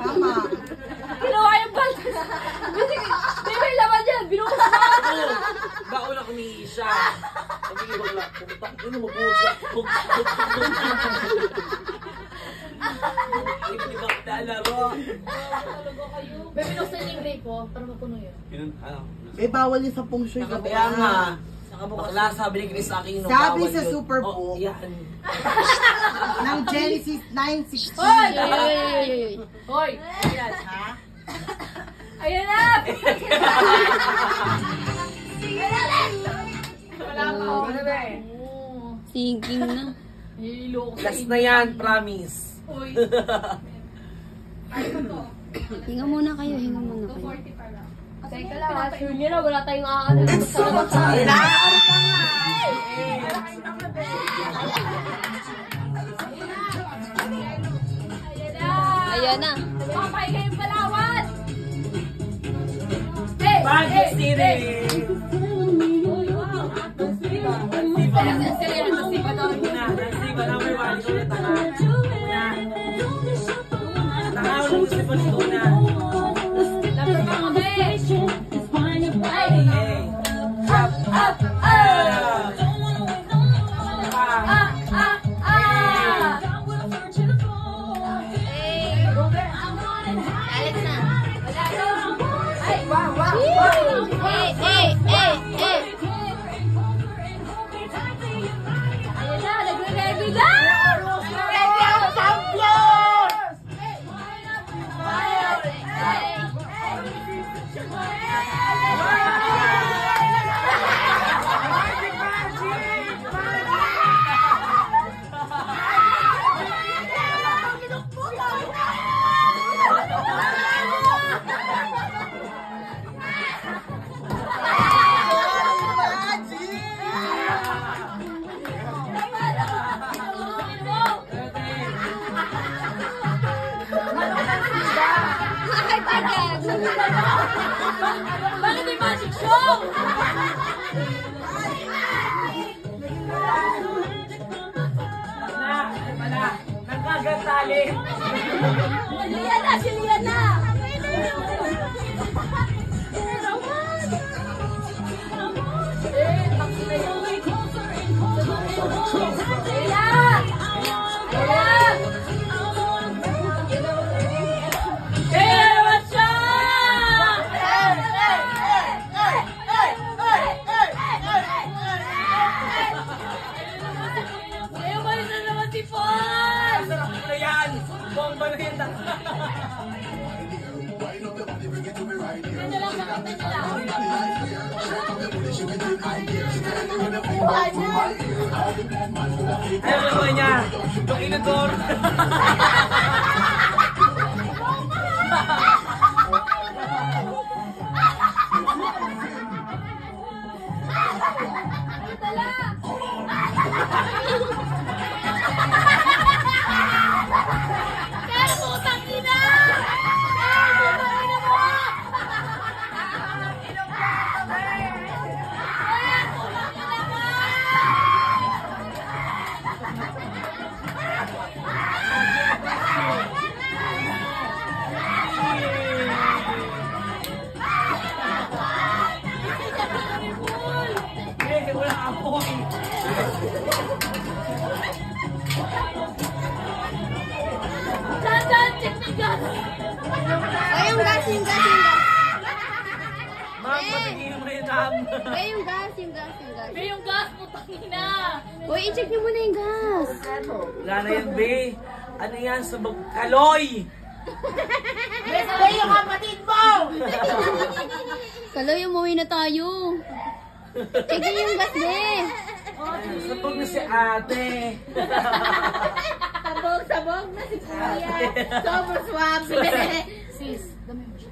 Tama. Ginawa yung baltas. Di may laman yan. Binukas na ako. Bako na kumihi siya. Sabi ko bakla, pumunta, ano mo buhos ka? Hindi ba talaro? May binuksan yung grape ko para mapuno yun. Yun, ano? Eh, bawal yun sa feng shui. Kaya nga. Bakla, sabi ni Chris Aquino. Sabi bawal sa yun. Superbook. Oh, yan. Ng Genesis 9:16. Hoy! Hoy! Ayan, ha? Ayan na! Wala pa ako. Ano ba eh? Thinking na. Hilo ko sa Last na yan, promise. Uy. Hinga muna kayo, hinga muna kayo. 240 pa lang. Teka lang, ha? Sure nyo na, wala tayong aano. Sa labas sa akin. Ayan na. Papay kayong palawan! Hey! Baguio City! Uy, wow! Nasiba! Nasiba daw yun. Nasiba number 1. Ito na tanga. Tanga, ulit si Polito na. Number pa kami! Ay! Hey! Up! Up! Up! Alex na. Ay! Wow! Wow! Ayan na! Nagre-ready na! Ready ako sa applause! Bakit may magic show? Wala. Nagkagantali. Liana! Si Liana! Bomba na yun. Ayaw naman niya. Yung inodor. Wala apoy. Saan? Check na gas! Ay, yung gas. Ma'am, patigilin mo yung dam. Ay, yung gas. May yung gas mo, tangina! Uy, i-check niyo muna yung gas. Wala na yan, be. Ano yan? Sabag kaloy. Ay, yung kapatid mo! Kaloy, umuwi na tayo. Check niyo yung gas, be. Sabag na si ate. Sabog na si Kuya. Sobrang swabe. Sis, dami mo siya.